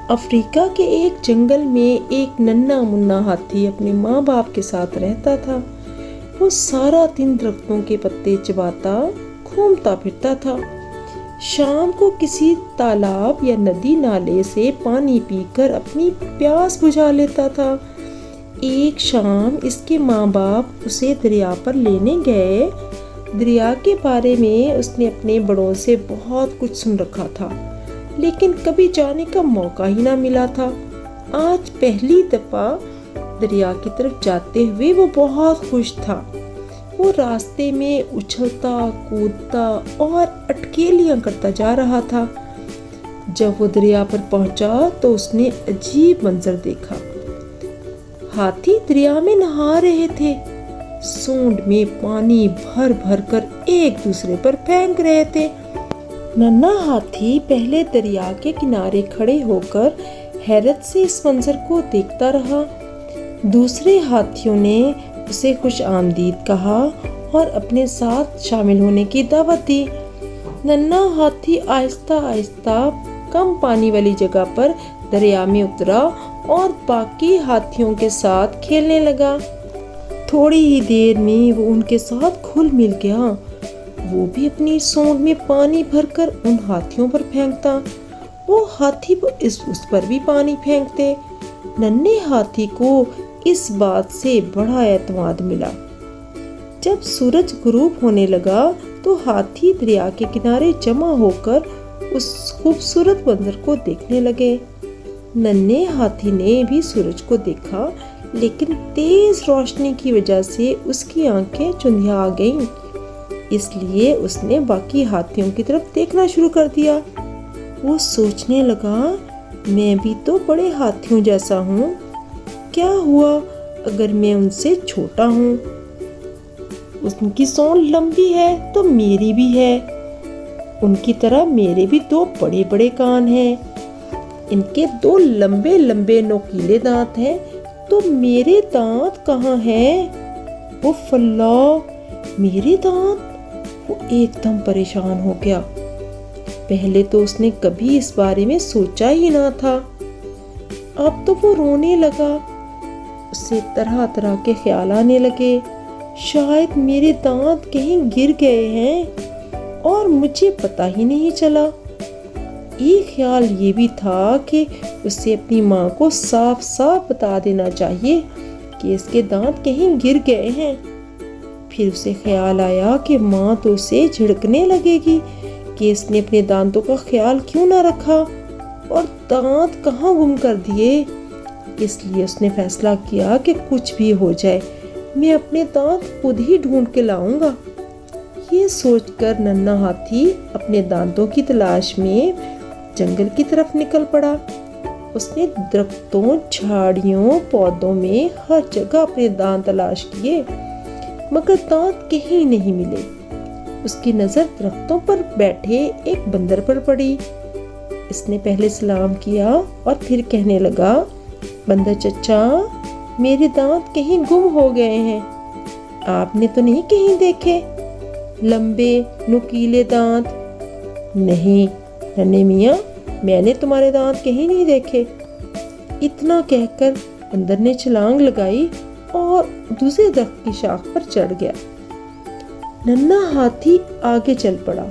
افریقہ کے ایک جنگل میں ایک ننھا منا ہاتھی اپنے ماں باپ کے ساتھ رہتا تھا۔ وہ سارا دن درختوں کے پتے چباتا گھومتا پھرتا تھا۔ شام کو کسی تالاب یا ندی نالے سے پانی پی کر اپنی پیاس بجھا لیتا تھا۔ ایک شام اس کے ماں باپ اسے دریا پر لینے گئے۔ دریا کے بارے میں اس نے اپنے بڑوں سے بہت کچھ سن رکھا تھا، لیکن کبھی جانے کا موقع ہی نہ ملا تھا۔ آج پہلی دفعہ دریا کی طرف جاتے ہوئے وہ بہت خوش تھا۔ وہ راستے میں اچھلتا کودتا اور اٹکیلیاں کرتا جا رہا تھا۔ جب وہ دریا پر پہنچا تو اس نے عجیب منظر دیکھا۔ ہاتھی دریا میں نہا رہے تھے، سونڈ میں پانی بھر بھر کر ایک دوسرے پر پھینک رہے تھے۔ ننھا ہاتھی پہلے دریا کے کنارے کھڑے ہو کر حیرت سے اس منظر کو دیکھتا رہا۔ دوسرے ہاتھیوں نے اسے خوش آمدید کہا اور اپنے ساتھ شامل ہونے کی دعوت دی۔ ننھا ہاتھی آہستہ آہستہ کم پانی والی جگہ پر دریا میں اترا اور باقی ہاتھیوں کے ساتھ کھیلنے لگا۔ تھوڑی ہی دیر میں وہ ان کے ساتھ گھل مل گیا۔ وہ بھی اپنی سونڈ میں پانی بھر کر ان ہاتھیوں پر پھینکتا، وہ ہاتھی اس پر بھی پانی پھینکتے۔ ننھے ہاتھی کو اس بات سے بڑا اعتماد ملا۔ جب سورج غروب ہونے لگا تو ہاتھی دریا کے کنارے جمع ہو کر اس خوبصورت منظر کو دیکھنے لگے۔ ننھے ہاتھی نے بھی سورج کو دیکھا، لیکن تیز روشنی کی وجہ سے اس کی آنکھیں چندھیا گئیں۔ اس لیے اس نے باقی ہاتھیوں کی طرف دیکھنا شروع کر دیا۔ وہ سوچنے لگا، میں بھی تو بڑے ہاتھیوں جیسا ہوں، کیا ہوا اگر میں ان سے چھوٹا ہوں؟ ان کی سونڈ لمبی ہے تو میری بھی ہے، ان کی طرح میرے بھی دو بڑے بڑے کان ہیں، ان کے دو لمبے لمبے نوکیلے دانت ہیں، تو میرے دانت کہاں ہیں؟ اف اللہ، میرے دانت! وہ ایک دم پریشان ہو گیا۔ پہلے تو اس نے کبھی اس بارے میں سوچا ہی نہ تھا۔ اب تو وہ رونے لگا۔ اسے طرح طرح کے خیال آنے لگے، شاید میرے دانت کہیں گر گئے ہیں اور مجھے پتہ ہی نہیں چلا۔ ایک خیال یہ بھی تھا کہ اسے اپنی ماں کو صاف صاف بتا دینا چاہیے کہ اس کے دانت کہیں گر گئے ہیں۔ پھر اسے خیال آیا کہ ماں تو اسے جھڑکنے لگے گی کہ اس نے اپنے دانتوں کا خیال کیوں نہ رکھا اور دانت کہاں گم کر دیے۔ اس لیے اس نے فیصلہ کیا کہ کچھ بھی ہو جائے، میں اپنے دانت خود ہی ڈھونڈ کے لاؤں گا۔ یہ سوچ کر ننھا ہاتھی اپنے دانتوں کی تلاش میں جنگل کی طرف نکل پڑا۔ اس نے درختوں، جھاڑیوں، پودوں میں ہر جگہ اپنے دانت تلاش کیے، مگر دانت کہیں نہیں ملے۔ اس کی نظر درختوں پر بیٹھے ایک بندر پر پڑی۔ اس نے پہلے سلام کیا اور پھر کہنے لگا، بندر چچا، میرے دانت کہیں گم ہو گئے ہیں، آپ نے تو نہیں کہیں دیکھے لمبے نوکیلے دانت؟ نہیں ننھے میاں، میں نے تمہارے دانت کہیں نہیں دیکھے۔ اتنا کہہ کر بندر نے چھلانگ لگائی اور دوسرے درخت کی شاخ پر چڑھ گیا۔ ننھا ہاتھی آگے چل پڑا۔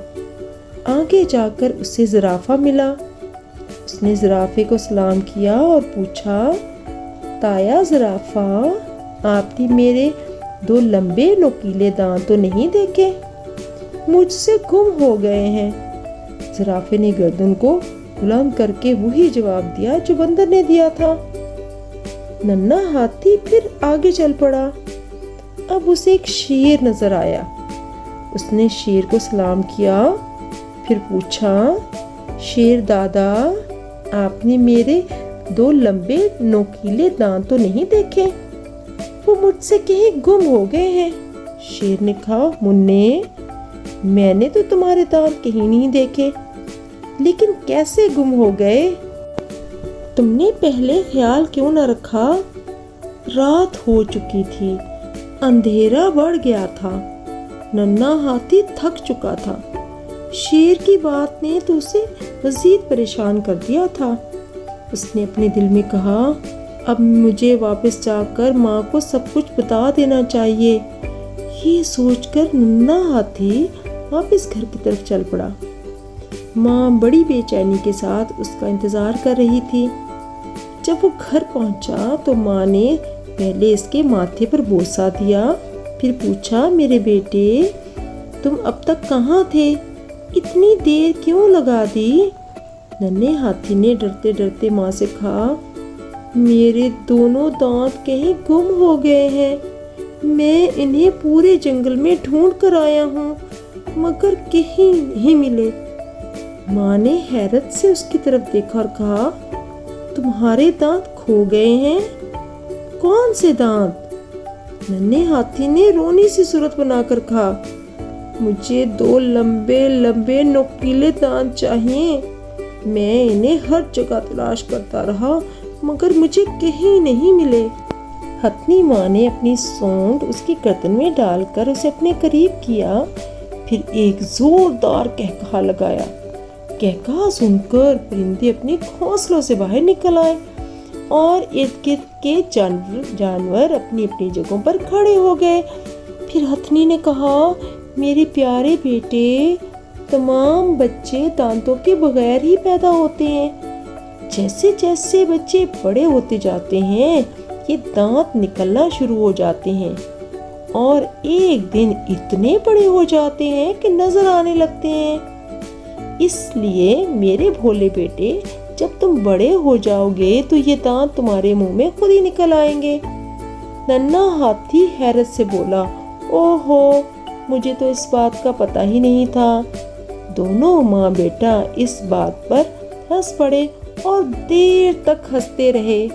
آگے جا کر اسے زرافہ ملا۔ اس نے زرافے کو سلام کیا اور پوچھا، تایا زرافہ، آپ نے میرے دو لمبے نوکیلے دانت تو نہیں دیکھے؟ مجھ سے گم ہو گئے ہیں۔ زرافے نے گردن کو بلند کر کے وہی جواب دیا جو بندر نے دیا تھا۔ ننھا ہاتھی پھر آگے چل پڑا۔ اب اسے ایک شیر نظر آیا۔ اس نے شیر کو سلام کیا، پھر پوچھا، شیر دادا، آپ نے میرے دو لمبے نوکیلے دانت تو نہیں دیکھے؟ وہ مجھ سے کہیں گم ہو گئے ہیں۔ شیر نے کہا، منّے، میں نے تو تمہارے دانت کہیں نہیں دیکھے، لیکن کیسے گم ہو گئے؟ تم نے پہلے خیال کیوں نہ رکھا؟ رات ہو چکی تھی، اندھیرا بڑھ گیا تھا، ننھا ہاتھی تھک چکا تھا۔ شیر کی بات نے تو اسے مزید پریشان کر دیا تھا۔ اس نے اپنے دل میں کہا، اب مجھے واپس جا کر ماں کو سب کچھ بتا دینا چاہیے۔ یہ سوچ کر ننھا ہاتھی واپس گھر کی طرف چل پڑا۔ ماں بڑی بے چینی کے ساتھ اس کا انتظار کر رہی تھی۔ جب وہ گھر پہنچا تو ماں نے پہلے اس کے ماتھے پر بوسہ دیا، پھر پوچھا، میرے بیٹے تم اب تک کہاں تھے؟ اتنی دیر کیوں لگا دی؟ ننھے ہاتھی نے ڈرتے ڈرتے ماں سے کہا، میرے دونوں دانت کہیں گم ہو گئے ہیں، میں انہیں پورے جنگل میں ڈھونڈ کر آیا ہوں مگر کہیں نہیں ملے۔ ماں نے حیرت سے اس کی طرف دیکھا اور کہا، تمہارے دانت کھو گئے ہیں؟ کون سے دانت؟ ننھے ہاتھی نے رونی سی صورت بنا کر کہا، مجھے 2 لمبے لمبے نوکیلے دانت چاہیے، میں انہیں ہر جگہ تلاش کرتا رہا مگر مجھے کہیں نہیں ملے۔ ہتھنی ماں نے اپنی سونڈ اس کی گردن میں ڈال کر اسے اپنے قریب کیا، پھر ایک زوردار قہقہا لگایا۔ قہقہا سن کر پرندے اپنے گھونسلوں سے باہر نکل آئے اور ارد گرد کے جانور اپنی اپنی جگہوں پر کھڑے ہو گئے۔ پھر ہتھنی نے کہا، میرے پیارے بیٹے، تمام بچے دانتوں کے بغیر ہی پیدا ہوتے ہیں، جیسے جیسے بچے بڑے ہوتے جاتے ہیں یہ دانت نکلنا شروع ہو جاتے ہیں اور ایک دن اتنے بڑے ہو جاتے ہیں کہ نظر آنے لگتے ہیں۔ اس لیے میرے بھولے بیٹے، جب تم بڑے ہو جاؤ گے تو یہ دانت تمہارے منہ میں خود ہی نکل آئیں گے۔ ننھا ہاتھی حیرت سے بولا، اوہو، مجھے تو اس بات کا پتہ ہی نہیں تھا۔ دونوں ماں بیٹا اس بات پر ہنس پڑے اور دیر تک ہنستے رہے۔